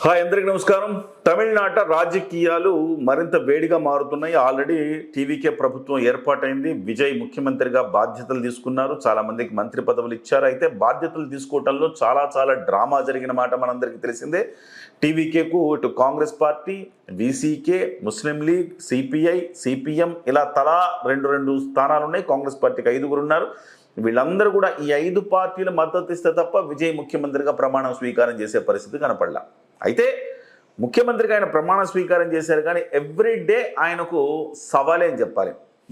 Hi అందరికీ నమస్కారం. తమిళనాట రాజకీయాలు మరింత వేడిగా మారుతున్నాయి. ఆల్రెడీ టీవీకే ప్రభుత్వం ఏర్పాటైంది. విజయ్ ముఖ్యమంత్రిగా బాధ్యతలు తీసుకున్నారు. చాలా మందికి మంత్రి పదవులు ఇచ్చారు. అయితే బాధ్యతలు తీసుకోవడంలో చాలా డ్రామా జరిగిన మాట మనందరికీ తెలిసిందే. టీవీకేకు ఇటు కాంగ్రెస్ పార్టీ, వీసీకే, ముస్లిం లీగ్, సిపిఐ, సిపిఎం ఇలా తలా రెండు స్థానాలు ఉన్నాయి. కాంగ్రెస్ పార్టీకి 5 ఉన్నారు. వీళ్ళందరూ కూడా ఈ 5 పార్టీల మద్దతు ఇస్తే తప్ప విజయ్ ముఖ్యమంత్రిగా ప్రమాణ స్వీకారం చేసే పరిస్థితి కనపడలా. అయితే ముఖ్యమంత్రిగా ఆయన ప్రమాణ స్వీకారం చేశారు, కానీ ఎవ్రీడే ఆయనకు సవాలే అని చెప్పాలి.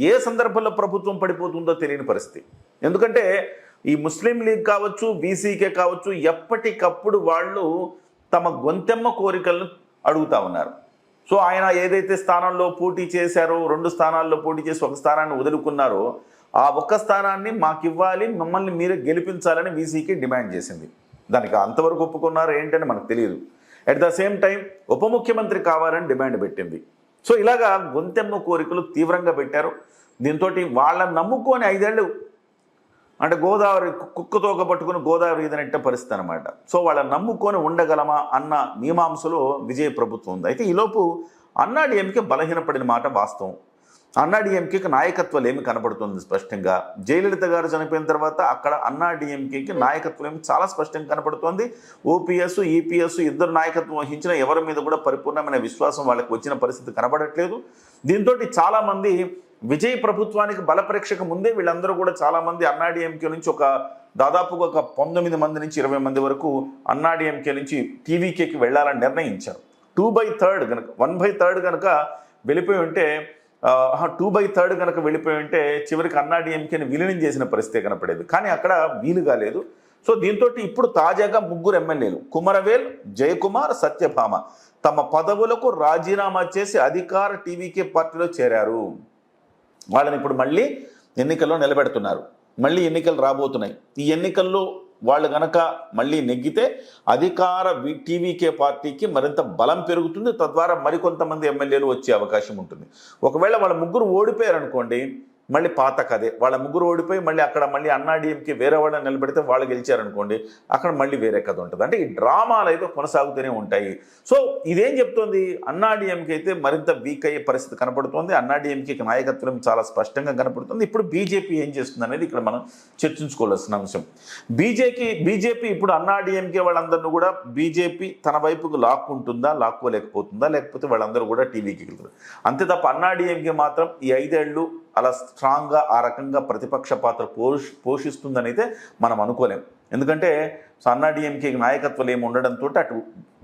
ఏ సందర్భంలో ప్రభుత్వం పడిపోతుందో తెలియని పరిస్థితి. ఎందుకంటే ఈ ముస్లిం లీగ్ కావచ్చు, బీసీకే కావచ్చు, ఎప్పటికప్పుడు వాళ్ళు తమ గొంతెమ్మ కోరికలను అడుగుతూ ఉన్నారు. సో ఆయన ఏదైతే స్థానంలో పోటీ చేశారో, 2 స్థానాల్లో పోటీ చేసి 1 స్థానాన్ని వదులుకున్నారో, ఆ 1 స్థానాన్ని మాకు ఇవ్వాలి, మమ్మల్ని మీరే గెలిపించాలని వీసీకి డిమాండ్ చేసింది. దానికి అంతవరకు ఒప్పుకున్నారు ఏంటని మనకు తెలియదు. అట్ ద సేమ్ టైం ఉప ముఖ్యమంత్రి కావాలని డిమాండ్ పెట్టింది. సో ఇలాగా గొంతెమ్మ కోరికలు తీవ్రంగా పెట్టారు. దీంతో వాళ్ళని నమ్ముకొని 5 ఏళ్ళు అంటే గోదావరి కుక్కతోక పట్టుకుని గోదావరి ఈదనట్టే పరిస్థితి అనమాట. సో వాళ్ళని నమ్ముకొని ఉండగలమా అన్న మీమాంసలో విజయ ప్రభుత్వం ఉంది. అయితే ఈలోపు అన్నాడీఎంకే బలహీనపడిన మాట వాస్తవం. అన్నాడీఎంకేకి నాయకత్వం ఏమి కనబడుతుంది స్పష్టంగా. జయలలిత గారు చనిపోయిన తర్వాత అక్కడ అన్నాడీఎంకేకి నాయకత్వం ఏమి చాలా స్పష్టంగా కనబడుతోంది. ఓపీఎస్, ఈపీఎస్ ఇద్దరు నాయకత్వం వహించిన ఎవరి మీద కూడా పరిపూర్ణమైన విశ్వాసం వాళ్ళకి వచ్చిన పరిస్థితి కనబడట్లేదు. దీంతో చాలామంది విజయ్ ప్రభుత్వానికి బలపరీక్షకు ముందే వీళ్ళందరూ కూడా చాలామంది అన్నాడీఎంకే నుంచి దాదాపుగా 19 మంది నుంచి 20 మంది వరకు అన్నాడీఎంకే నుంచి టీవీకేకి వెళ్ళాలని నిర్ణయించారు. 2/3 కనుక 1/3 కనుక వెళ్ళిపోయి ఉంటే 2/3 కనుక వెళ్ళిపోయి ఉంటే చివరికి అన్నాడీఎంకేని విలీనం చేసిన పరిస్థితి కనపడేది. కానీ అక్కడ వీలు కాలేదు. సో దీంతో ఇప్పుడు తాజాగా 3 ఎమ్మెల్యేలు కుమరవేల్, జయకుమార్, సత్యభామ తమ పదవులకు రాజీనామా చేసి అధికార టీవీకే పార్టీలో చేరారు. వాళ్ళని ఇప్పుడు మళ్ళీ ఎన్నికల్లో నిలబెడుతున్నారు. మళ్ళీ ఎన్నికలు రాబోతున్నాయి. ఈ ఎన్నికల్లో వాళ్ళు గనక మళ్ళీ నెగ్గితే అధికార టీవీకే పార్టీకి మరింత బలం పెరుగుతుంది. తద్వారా మరికొంతమంది ఎమ్మెల్యేలు వచ్చే అవకాశం ఉంటుంది. ఒకవేళ వాళ్ళ 3 ఓడిపోయారనుకోండి, మళ్ళీ పాత కదే. వాళ్ళ 3 ఓడిపోయి మళ్ళీ అక్కడ మళ్ళీ అన్నాడీఎంకే వేరే వాళ్ళని నిలబెడితే వాళ్ళు గెలిచారనుకోండి, అక్కడ మళ్ళీ వేరే కథ ఉంటుంది. అంటే ఈ డ్రామాలు అయితే కొనసాగుతూనే ఉంటాయి. సో ఇదేం చెప్తోంది, అన్నాడీఎంకే అయితే మరింత వీక్ అయ్యే పరిస్థితి కనపడుతుంది. అన్నాడీఎంకేకి నాయకత్వం చాలా స్పష్టంగా కనపడుతుంది. ఇప్పుడు బీజేపీ ఏం చేస్తుంది అనేది ఇక్కడ మనం చర్చించుకోవాల్సిన అంశం. బీజేపీ ఇప్పుడు అన్నాడీఎంకే వాళ్ళందరినీ కూడా బీజేపీ తన వైపుకు లాక్కుంటుందా, లాక్కోలేకపోతుందా, లేకపోతే వాళ్ళందరూ కూడా టీవీకి వెళ్తారు అంతే తప్ప అన్నాడీఎంకే మాత్రం ఈ 5 ఏళ్ళు అలా స్ట్రాంగ్గా ఆ రకంగా ప్రతిపక్ష పాత్ర పోషిస్తుందని అయితే మనం అనుకోలేం. ఎందుకంటే అన్నాడీఎంకేకి నాయకత్వం ఏమి ఉండడంతో అటు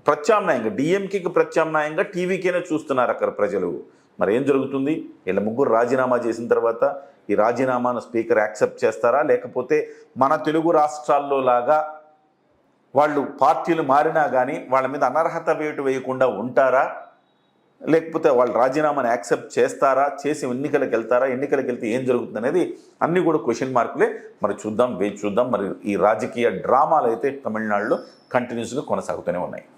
ప్రత్యామ్నాయంగా డిఎంకేకి ప్రత్యామ్నాయంగా టీవీకేనే చూస్తున్నారు అక్కడ ప్రజలు. మరి ఏం జరుగుతుంది? వీళ్ళ 3 రాజీనామా చేసిన తర్వాత ఈ రాజీనామాను స్పీకర్ యాక్సెప్ట్ చేస్తారా, లేకపోతే మన తెలుగు రాష్ట్రాల్లో లాగా వాళ్ళు పార్టీలు మారినా కానీ వాళ్ళ మీద అనర్హత వేటు వేయకుండా ఉంటారా, లేకపోతే వాళ్ళు రాజీనామాని యాక్సెప్ట్ చేస్తారా, చేసి ఎన్నికలకు వెళ్తారా, ఎన్నికలకు వెళ్తే ఏం జరుగుతుంది అనేది అన్నీ కూడా క్వశ్చన్ మార్కులే. మరి చూద్దాం, వేచి చూద్దాం. మరి ఈ రాజకీయ డ్రామాలు అయితే తమిళనాడులో కంటిన్యూస్గా కొనసాగుతూనే ఉన్నాయి.